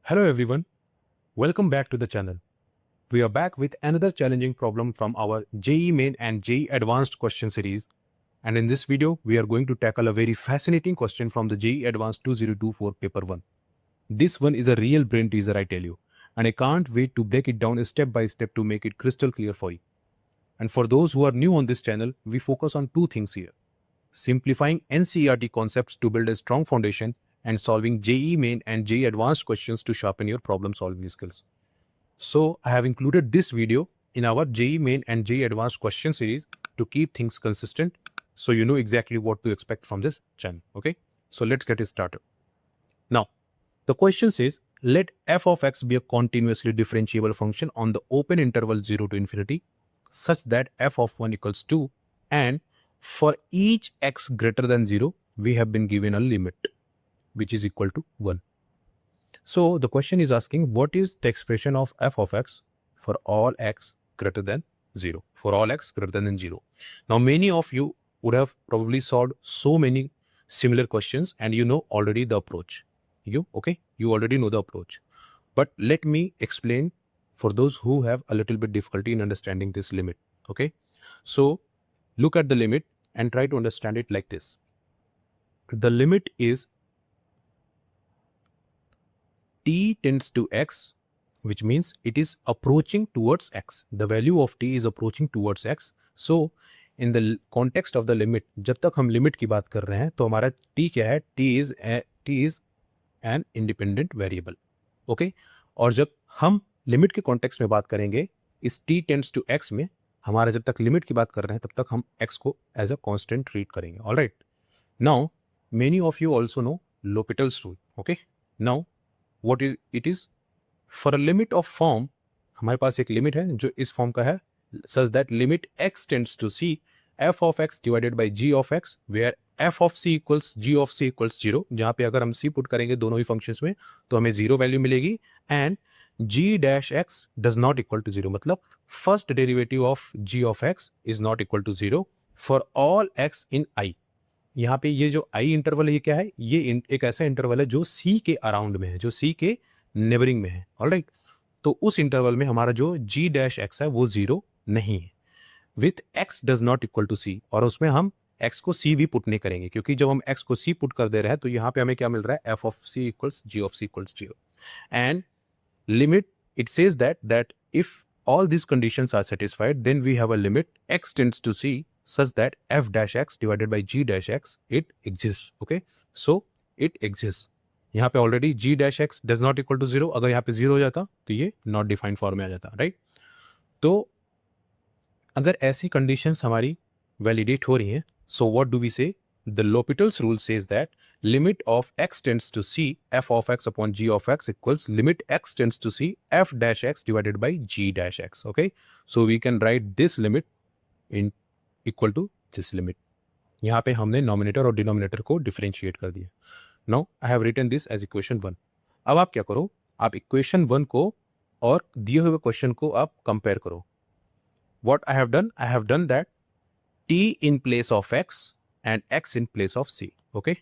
Hello everyone, welcome back to the channel. We are back with another challenging problem from our JEE Main and JEE Advanced question series. And in this video, we are going to tackle a very fascinating question from the JEE Advanced 2024 paper 1. This one is a real brain teaser, I tell you, and I can't wait to break it down step by step to make it crystal clear for you. And for those who are new on this channel, we focus on two things here: simplifying NCERT concepts to build a strong foundation, and solving JEE Main and JEE Advanced questions to sharpen your problem solving skills. So I have included this video in our JEE Main and JEE Advanced question series to keep things consistent, so you know exactly what to expect from this channel. Okay, so let's get it started. Now, the question says, let f of x be a continuously differentiable function on the open interval 0 to infinity such that f of 1 equals 2, and for each x greater than 0, we have been given a limit which is equal to 1. So the question is asking, what is the expression of f of x for all x greater than 0? For all x greater than 0. Now, many of you would have probably solved so many similar questions and you know already the approach. You already know the approach. But let me explain for those who have a little bit difficulty in understanding this limit. Okay, so look at the limit and try to understand it like this. The limit is t tends to x, which means it is approaching towards x. The value of t is approaching towards x. So in the context of the limit, जब तक हम limit की बात कर रहे हैं तो हमारा t क्या है? t is an independent variable. Okay, और जब हम लिमिट के कॉन्टेक्स्ट में बात करेंगे इस t टेंड्स टू x में, हमारा जब तक लिमिट की बात कर रहे हैं तब तक हम x को एज अ कांस्टेंट ट्रीट करेंगे. Alright, now many of you also know L'Hopital's rule. Okay, now what is it is for a limit of form, हमारे पास एक लिमिट है जो इस फॉर्म का है, such that limit x tends to c f of x divided by g of x, where f of c equals g of c equals 0. जहाँ पे अगर हम c पुट करेंगे दोनों ही फंक्शंस में तो हमें 0 वैल्यू मिलेगी, and g dash x does not equal to 0. मतलब first derivative of g of x is not equal to 0 for all x in I. यहाँ पे ये जो आई इंटरवल है ये क्या है? ये एक ऐसा इंटरवल है जो सी के अराउंड में है, जो सी के नेबरिंग में है. ऑलराइट, तो उस इंटरवल में हमारा जो जी डैश एक्स है वो 0 नहीं है, with x does not equal to C. और उसमें हम एक्स को सी भी पुट नहीं करेंगे, क्योंकि जब हम एक्स को सी पुट कर दे रहे हैं तो यहाँ पे हमें क्या मिल रहा है? F of C equals G of C equals 0. And limit, it says that if all these conditions are satisfied, then we have a limit x tends to c such that f dash x divided by g dash x, it exists. Okay, so it exists. यहाँ पे already g dash x does not equal to 0. अगर यहाँ पे 0 हो जाता तो ये not defined form में आ जाता. राइट, तो अगर ऐसी कंडीशंस हमारी वैलिडेट हो रही हैं, सो व्हाट डू वी से? The L'Hopital's rule says that limit of x tends to c f of x upon g of x equals limit x tends to c f dash x divided by g dash x. Okay, so we can write this limit in equal to this limit. यहाँ पे हमने nominator और denominator को differentiate कर दिया. Now I have written this as equation 1. अब आप क्या करो? आप इक्वेशन 1 को और दिए हुए क्वेश्चन को आप कंपेयर करो. What I have done that t in place of x and x in place of c. Okay,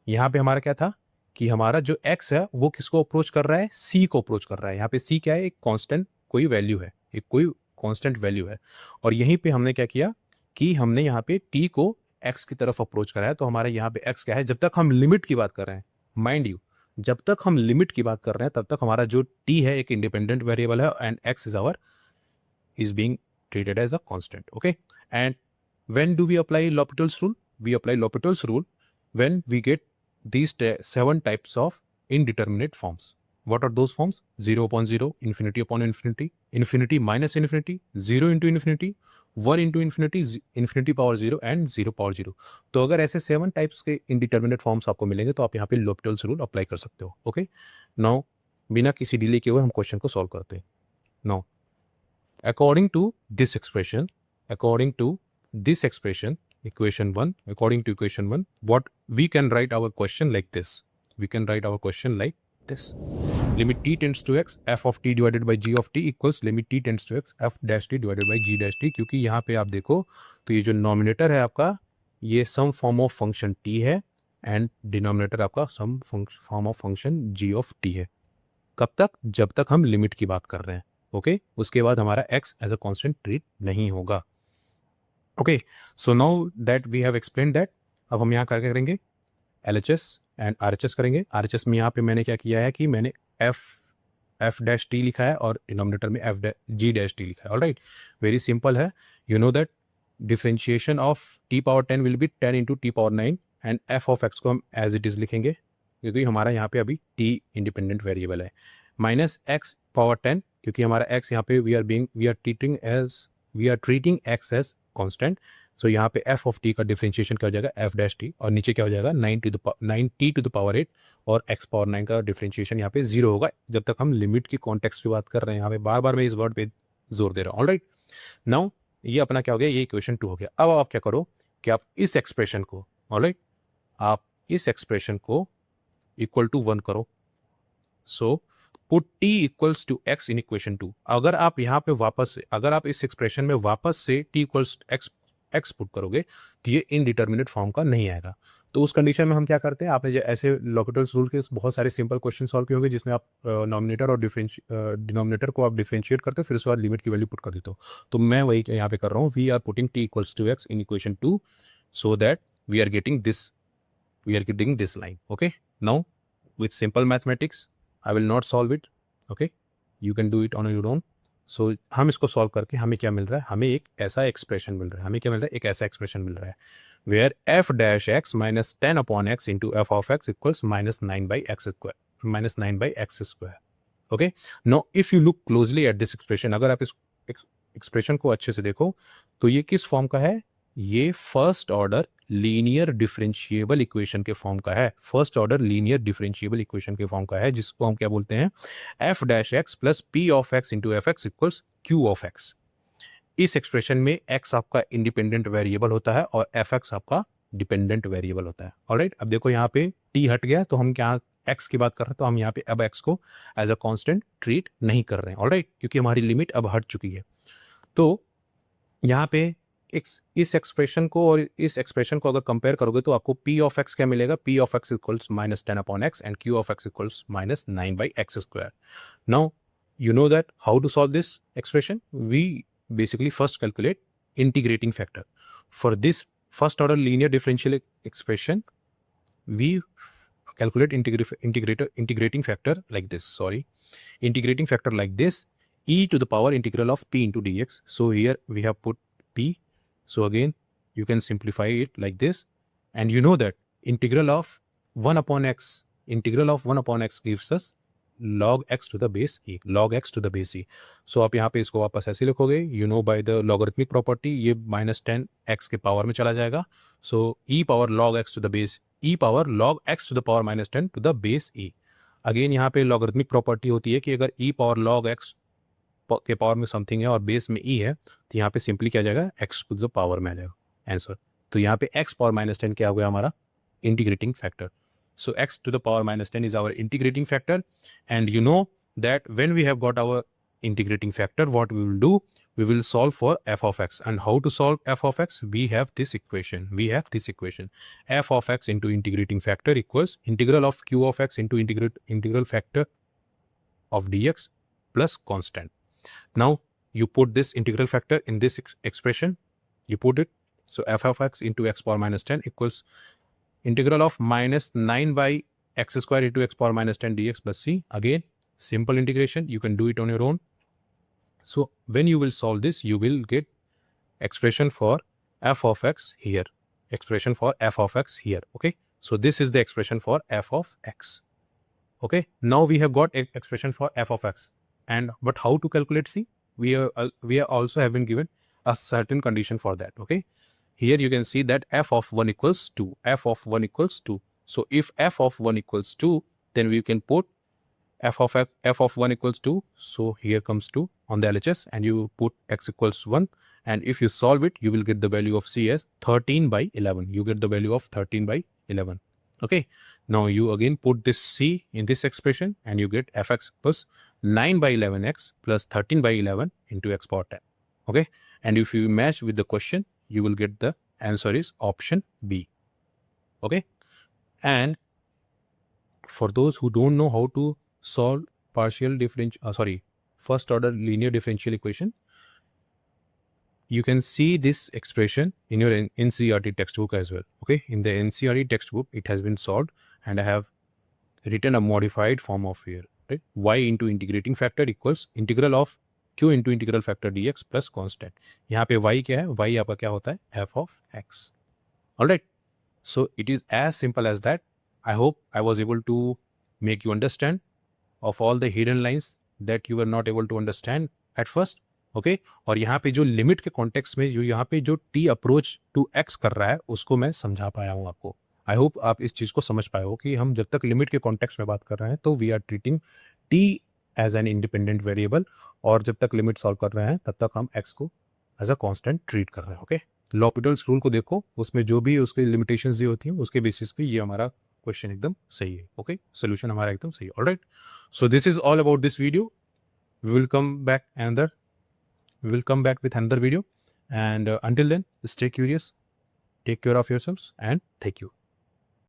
यहाँ पे हमारा क्या था कि हमारा जो x है वो किसको अप्रोच कर रहा है? c को अप्रोच कर रहा है. यहाँ पे c क्या है? एक कांस्टेंट कोई वैल्यू है, एक कोई कांस्टेंट वैल्यू है. और यहीं पे हमने क्या किया कि हमने यहाँ पे t को x की तरफ अप्रोच करा है. तो हमारे यहाँ पे x क्या है? जब तक हम लिमिट की बात कर रहे हैं, माइंड यू, जब तक हम लिमिट की बात कर रहे हैं तब तक हमारा जो t है एक इंडिपेंडेंट वेरिएबल है, and x is being treated as a constant. Okay, and when do we apply L'Hopital's rule? We apply L'Hopital's rule when we get these 7 types of indeterminate forms. What are those forms? 0 upon 0, infinity upon infinity, infinity minus infinity, 0 into infinity, 1 into infinity, infinity power 0 and 0 power 0. तो अगर ऐसे 7 types के indeterminate forms आपको मिलेंगे तो आप यहाँ पे L'Hopital's rule अप्लाई कर सकते हो. ओके, नाउ बिना किसी डिले किए हुए हम क्वेश्चन को सॉल्व करते हैं. Now according to this expression, equation 1, according to equation 1, what we can write our question like this. Limit t tends to x f of t divided by g of t equals limit t tends to x f dash t divided by g dash t. क्योंकि यहाँ पे आप देखो तो ये जो nominator है आपका ये some form of function t है, एंड डिनोमिनेटर आपका some form of function g of t है. कब तक? जब तक हम लिमिट की बात कर रहे हैं, ओके। उसके बाद हमारा x as a constant treat नहीं होगा, okay. So now that we have explain that, अब हम यहाँ करके करेंगे LHS एंड RHS करेंगे। RHS में यहाँ पे मैंने क्या किया है कि मैंने f डैश टी लिखा है और डिनोमिनेटर में g डैश टी लिखा है, ऑलराइट। वेरी सिंपल है, you know that differentiation of t power 10 will be 10 into T power 9 and f of x को हम एज इट इज़ लिखेंगे क्योंकि हमारा यहाँ पे अभी t इंडिपेंडेंट वेरिएबल है, माइनस x पावर 10 क्योंकि हमारा x यहाँ पे we are treating x as constant. So यहाँ पे f ऑफ t का डिफरेंशिएशन क्या हो जाएगा f डैश टी, और नीचे क्या हो जाएगा 9t टू द पावर 8 और x पावर 9 का डिफरेंशिएशन यहाँ पे 0 होगा जब तक हम लिमिट की कॉन्टेक्स्ट की बात कर रहे हैं। यहाँ पे बार बार मैं इस वर्ड पे जोर दे रहा हूँ, ऑलराइट। नाउ ये अपना क्या हो गया, ये इक्वेशन 2 हो गया। अब आप क्या करो कि आप इस एक्सप्रेशन को, ऑलराइट, आप इस एक्सप्रेशन को इक्वल टू 1 करो। So put t equals to x in equation 2। अगर आप यहाँ पे वापस से, अगर आप इस एक्सप्रेशन में वापस से t इक्वल्स x पुट करोगे तो ये इनडिटर्मिनेट फॉर्म का नहीं आएगा। तो उस कंडीशन में हम क्या करते हैं, आपने जो ऐसे लॉकेटल्स रूल के बहुत सारे सिंपल क्वेश्चन सॉल्व किए होंगे जिसमें आप नॉमिनेटर और डिनोमिनेटर को आप डिफरेंशिएट करते हो, फिर उसके बाद लिमिट की वैल्यू पुट कर देते हो। तो मैं वही यहाँ पे कर रहा हूँ, we are putting t equals to x in equation 2 so that we are getting this line, okay। now with simple mathematics I will not solve it, okay, you can do it on your own। so हम इसको solve करके हमें क्या मिल रहा है, हमें एक ऐसा एक्सप्रेशन मिल रहा है, हमें क्या मिल रहा है, एक ऐसा एक्सप्रेशन मिल रहा है where f dash x minus 10 upon x into f of x equals minus 9 by X square, okay. No if you look closely at this expression, अगर आप इस एक्सप्रेशन को अच्छे से देखो तो ये किस फॉर्म का है, ये first order linear differentiable equation के फॉर्म का है, first order linear differentiable equation के फॉर्म का है, जिसको हम क्या बोलते हैं, f dash x plus P of x into F x equals Q of x. इस एक्सप्रेशन में x आपका इंडिपेंडेंट वेरिएबल होता है और एफ एक्स आपका डिपेंडेंट वेरिएबल होता है, ऑलराइट। अब देखो यहाँ पे t हट गया तो हम क्या x की बात कर रहे हैं, तो हम यहाँ पे अब x को एज अ कांस्टेंट ट्रीट नहीं कर रहे हैं, ऑलराइट, क्योंकि हमारी लिमिट अब हट चुकी है। तो यहाँ पे इस एक्सप्रेशन को और इस एक्सप्रेशन को अगर कंपेयर करोगे तो आपको p ऑफ x क्या मिलेगा, p of x equals minus 10 upon x and q of x equals minus 9 by X square. Now you know that how to solve this expression, we basically first calculate integrating factor. For this first order linear differential expression we calculate integrating factor like this, integrating factor like this, e to the power integral of p into dx. So here we have put p, so again you can simplify it like this, and you know that integral of 1 upon x gives us log x to the base e, log x to the base e। so आप यहाँ पे इसको वापस ऐसे लिखोगे, you know by the logarithmic property ये minus 10 x के power में चला जाएगा, so e power log x to the base e power log x to the power minus 10 to the base e। Again यहाँ पे लॉगरिथमिक प्रॉपर्टी होती है कि अगर e पावर log x के पावर में समथिंग है और बेस में e है तो यहाँ पे सिंपली क्या जाएगा, x टू द पावर में आ जाएगा आंसर। तो यहाँ पे x पावर माइनस 10 क्या हो गया हमारा, integrating factor. So x to the power minus 10 is our integrating factor, and you know that when we have got our integrating factor, what we will do, we will solve for f of x. And how to solve f of x, we have this equation, f of x into integrating factor equals integral of q of x into integral factor of dx plus constant. Now you put this integral factor in this expression, you put it, so f of x into x power minus 10 equals integral of minus 9 by x square into x power minus 10 dx plus c. Again simple integration, you can do it on your own. So when you will solve this, you will get expression for f of x here, okay. So this is the expression for f of x, okay. Now we have got expression for f of x, and but how to calculate c, we are also have been given a certain condition for that, okay. Here you can see that f of 1 equals 2, so if f of 1 equals 2, then we can put f of 1 equals 2, so here comes 2 on the LHS, and you put x equals 1, and if you solve it, you will get the value of c as 13 by 11, okay. Now you again put this c in this expression, and you get fx equals 9 by 11x plus 13 by 11 into x power 10, okay. And if you match with the question, you will get the answer is option B, okay. And for those who don't know how to solve first order linear differential equation, you can see this expression in your NCERT textbook as well. Okay, in the NCERT textbook it has been solved, and I have written a modified form of here, right? Y into integrating factor equals integral of q into integral factor dx plus constant. यहाँ पे y क्या है? Y आपका क्या होता है? F of x. Alright, so it is as simple as that. I hope I was able to make you understand of all the hidden lines that you were not able to understand at first. Okay, और यहाँ पे जो limit के context में जो यहाँ पे जो t अप्रोच टू x कर रहा है उसको मैं समझा पाया हूँ आपको. आई होप आप इस चीज़ को समझ पाए हो कि हम जब तक लिमिट के कॉन्टेक्स्ट में बात कर रहे हैं तो we are treating t as an independent variable, और जब तक लिमिट सॉल्व कर रहे हैं तब तक हम x को एज अ कांस्टेंट ट्रीट कर रहे हैं. ओके, लॉपिटल्स रूल को देखो, उसमें जो भी उसकी लिमिटेशंस दी होती हैं उसके बेसिस पे ये हमारा क्वेश्चन एकदम सही है. ओके, सोल्यूशन हमारा एकदम सही है. Alright, so this is all about this video. We will come back with another video, and until then, stay curious, take care of yourselves, and thank you.